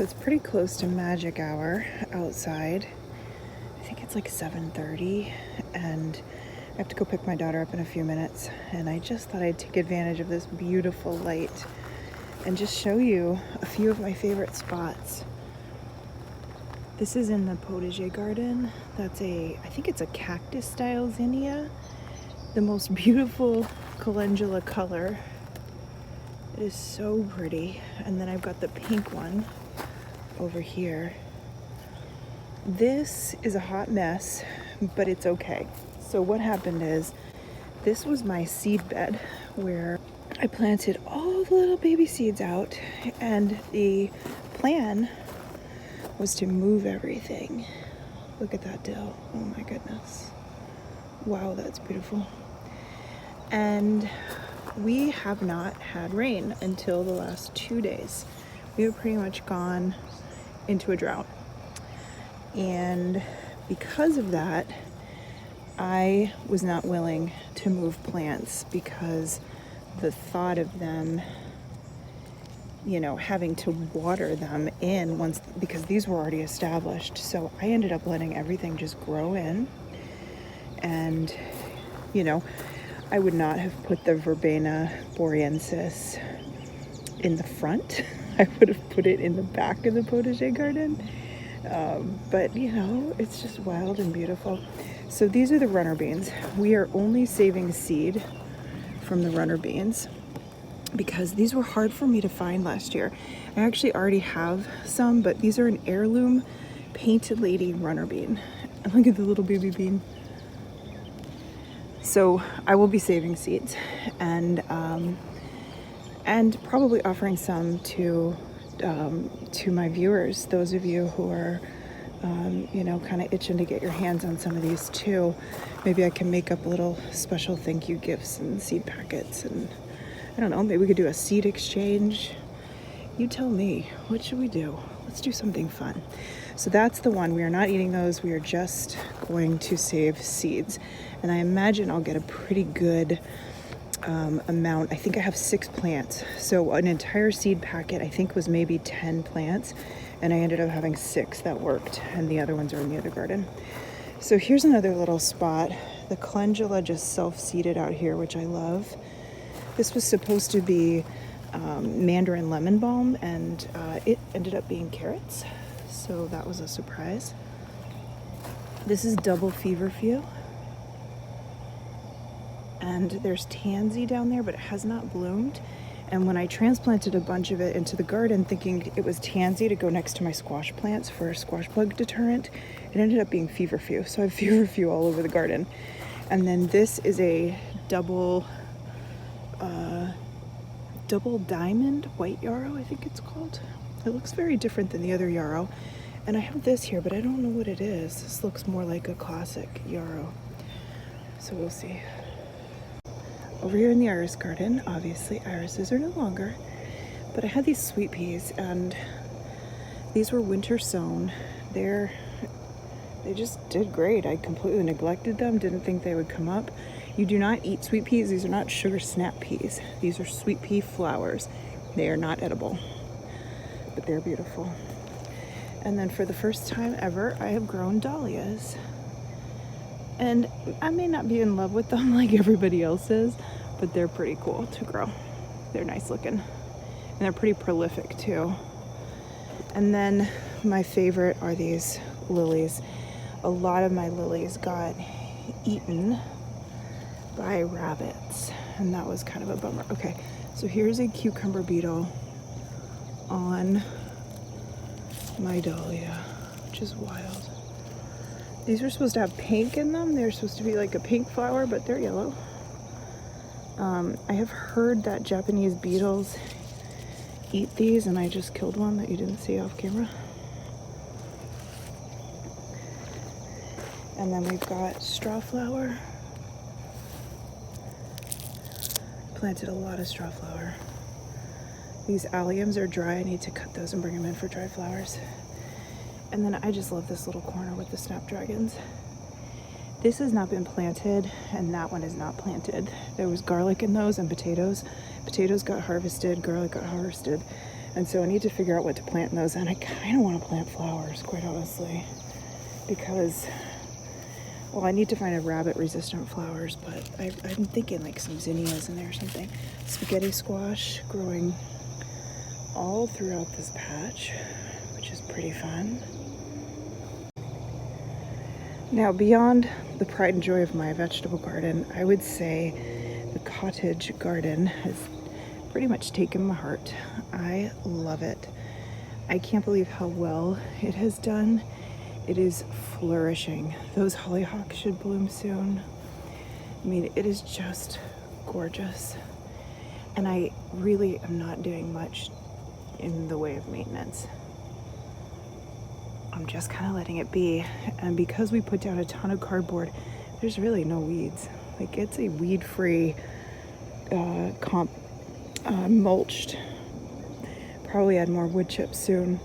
So it's pretty close to magic hour outside. I think it's like 7:30, and I have to go pick my daughter up in a few minutes, and I just thought I'd take advantage of this beautiful light and just show you a few of my favorite spots. This is in the Potager garden. That's I think it's a cactus style zinnia. The most beautiful calendula color. It is so pretty. And then I've got the pink one over here. This is a hot mess, but it's okay. So what happened is, this was my seed bed where I planted all the little baby seeds out, and the plan was to move everything. Look at that dill. Oh my goodness. Wow, that's beautiful. And we have not had rain until the last 2 days. We have pretty much gone into a drought. And because of that, I was not willing to move plants because the thought of them, having to water them in because these were already established. So I ended up letting everything just grow in. And, I would not have put the Verbena boreensis in the front. I would have put it in the back of the potager garden. But, it's just wild and beautiful. So these are the runner beans. We are only saving seed from the runner beans because these were hard for me to find last year. I actually already have some, but these are an heirloom painted lady runner bean. And look at the little baby bean. So I will be saving seeds and probably offering some to my viewers, those of you who are kind of itching to get your hands on some of these too. Maybe I can make up little special thank you gifts and seed packets, and I don't know, maybe we could do a seed exchange. You tell me, what should we do? Let's do something fun. So that's the one. We are not eating those. We are just going to save seeds. And I imagine I'll get a pretty good amount. I think I have 6 plants. So an entire seed packet, I think, was maybe 10 plants. And I ended up having 6 that worked. And the other ones are in the other garden. So here's another little spot. The calendula just self-seeded out here, which I love. This was supposed to be mandarin lemon balm, and it ended up being carrots. So that was a surprise. This is double feverfew. And there's tansy down there, but it has not bloomed. And when I transplanted a bunch of it into the garden thinking it was tansy to go next to my squash plants for a squash bug deterrent, it ended up being feverfew. So I have feverfew all over the garden. And then this is a double diamond white yarrow, I think it's called. It looks very different than the other yarrow. And I have this here, but I don't know what it is. This looks more like a classic yarrow. So we'll see. Over here in the iris garden, obviously irises are no longer, but I had these sweet peas, and these were winter sown. They just did great. I completely neglected them, didn't think they would come up. You do not eat sweet peas. These are not sugar snap peas. These are sweet pea flowers. They are not edible, but they're beautiful. And then for the first time ever, I have grown dahlias. And I may not be in love with them like everybody else is, but they're pretty cool to grow. They're nice looking. And they're pretty prolific too. And then my favorite are these lilies. A lot of my lilies got eaten by rabbits, and that was kind of a bummer. Okay, so here's a cucumber beetle on my dahlia, which is wild. These are supposed to have pink in them. They're supposed to be like a pink flower, but they're yellow. I have heard that Japanese beetles eat these, and I just killed one that you didn't see off camera. And then we've got strawflower. Planted a lot of strawflower. These alliums are dry. I need to cut those and bring them in for dry flowers. And then I just love this little corner with the snapdragons. This has not been planted, and that one is not planted. There was garlic in those and potatoes. Potatoes got harvested, garlic got harvested, And so I need to figure out what to plant in those. And I kind of want to plant flowers, quite honestly, because, well, I need to find a rabbit resistant flowers, but I'm thinking like some zinnias in there or something. Spaghetti squash growing all throughout this patch, which is pretty fun. Now, beyond the pride and joy of my vegetable garden, I would say the Cottage Garden has pretty much taken my heart. I love it. I can't believe how well it has done. It is flourishing. Those hollyhocks should bloom soon. I mean, it is just gorgeous. And I really am not doing much in the way of maintenance. I'm just kind of letting it be. And because we put down a ton of cardboard, there's really no weeds. Like, it's a weed-free mulched. Probably add more wood chips soon.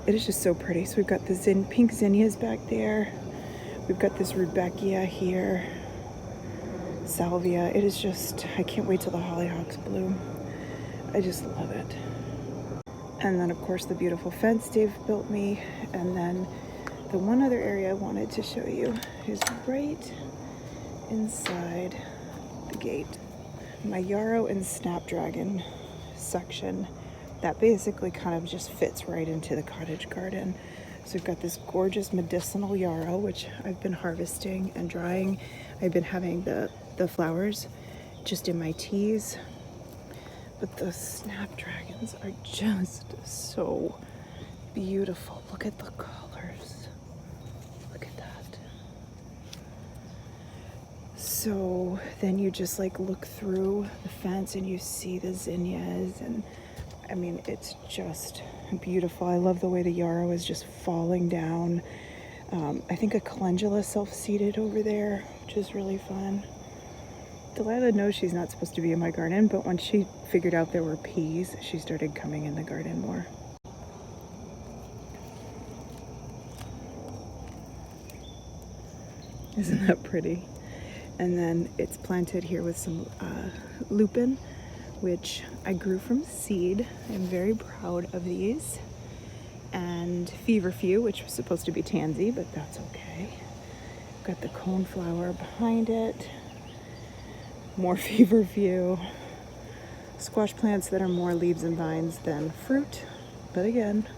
It is just so pretty. So we've got the pink zinnias back there. We've got this rudbeckia here. Salvia. It is just, I can't wait till the hollyhocks bloom. I just love it. And then, of course, the beautiful fence Dave built me. And then the one other area I wanted to show you is right inside the gate. My Yarrow and Snapdragon section that basically kind of just fits right into the cottage garden. So we've got this gorgeous medicinal yarrow, which I've been harvesting and drying. I've been having the flowers just in my teas. But the snapdragons are just so beautiful. Look at the colors. Look at that. So then you just like look through the fence and you see the zinnias, and I mean, it's just beautiful. I love the way the yarrow is just falling down. I think a calendula self-seeded over there, which is really fun. Dahlia knows she's not supposed to be in my garden, but when she figured out there were peas, she started coming in the garden more. Isn't that pretty? And then it's planted here with some lupin, which I grew from seed. I'm very proud of these. And feverfew, which was supposed to be tansy, but that's okay. Got the coneflower behind it. More feverfew. Squash plants that are more leaves and vines than fruit. But again,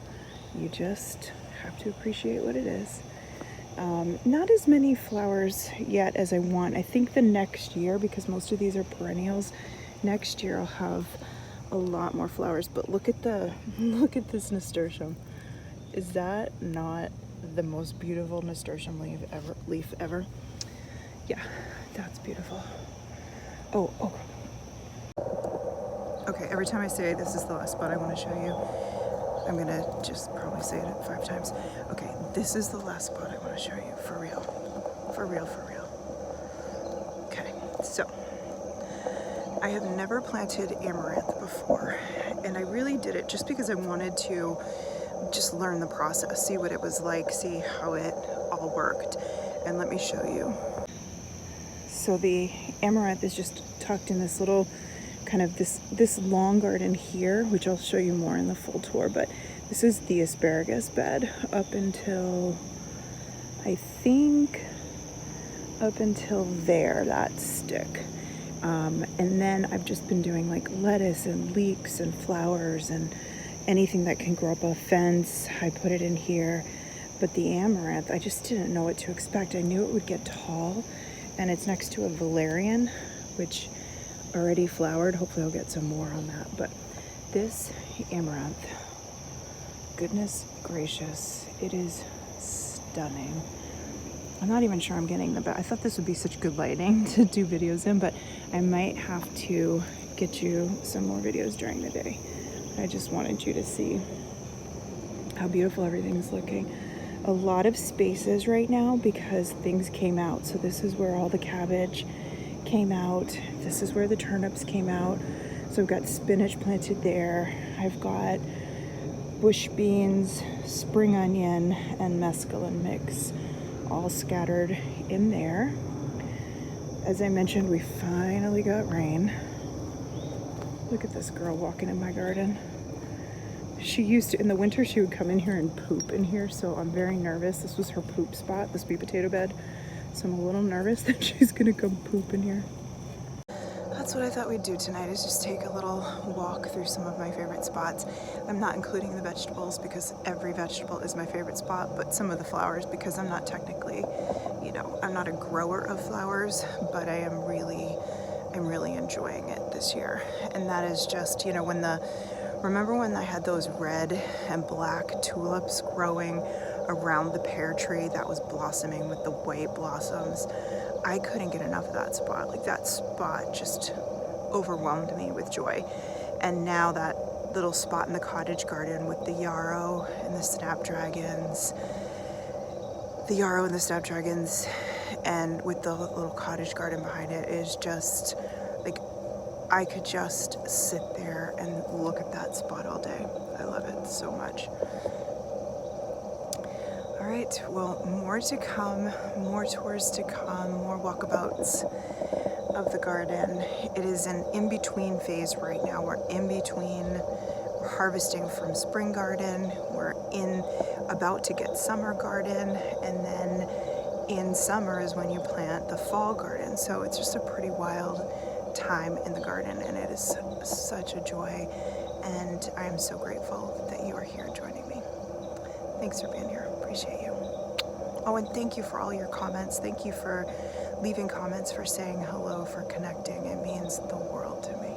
you just have to appreciate what it is. Not as many flowers yet as I want. I think the next year, because most of these are perennials, next year I'll have a lot more flowers. But look at this nasturtium. Is that not the most beautiful nasturtium leaf ever? Yeah, that's beautiful. Oh. Okay, every time I say this is the last spot I want to show you, I'm gonna just probably say it 5 times. Okay, this is the last spot I want to show you, for real. For real. Okay, so I have never planted amaranth before, and I really did it just because I wanted to just learn the process, see what it was like, see how it all worked, and let me show you. So the amaranth is just tucked in this little kind of this long garden here, which I'll show you more in the full tour, but this is the asparagus bed up until, I think, up until there, that stick. And then I've just been doing like lettuce and leeks and flowers and anything that can grow up a fence. I put it in here. But the amaranth, I just didn't know what to expect. I knew it would get tall, and it's next to a valerian, which already flowered. Hopefully I'll get some more on that. But this amaranth, goodness gracious, it is stunning. I'm not even sure I'm getting the best. I thought this would be such good lighting to do videos in, but I might have to get you some more videos during the day. I just wanted you to see how beautiful everything's looking. A lot of spaces right now because things came out. So this is where all the cabbage came out. This is where the turnips came out. So I've got spinach planted there. I've got bush beans, spring onion, and mesclun mix all scattered in there. As I mentioned, we finally got rain. Look at this girl walking in my garden. She used to, in the winter, she would come in here and poop in here, so I'm very nervous. This was her poop spot, the sweet potato bed. So I'm a little nervous that she's gonna come poop in here. That's what I thought we'd do tonight, is just take a little walk through some of my favorite spots. I'm not including the vegetables because every vegetable is my favorite spot, but some of the flowers, because I'm not technically, you know, I'm not a grower of flowers, but I'm really enjoying it this year. And that is just, you know, remember when I had those red and black tulips growing around the pear tree that was blossoming with the white blossoms? I couldn't get enough of that spot. Like, that spot just overwhelmed me with joy. And now that little spot in the cottage garden with the yarrow and the snapdragons, and with the little cottage garden behind it is just like, I could just sit there and look at that spot all day. I love it so much. All right, well, more to come, more tours to come, more walkabouts of the garden. It is an in-between phase right now. We're in between harvesting from spring garden. We're about to get summer garden, and then in summer is when you plant the fall garden. So it's just a pretty wild time in the garden, and it is such a joy, and I am so grateful that you are here joining me. Thanks for being here. Appreciate you. Oh, and thank you for all your comments. Thank you for leaving comments, for saying hello, for connecting. It means the world to me.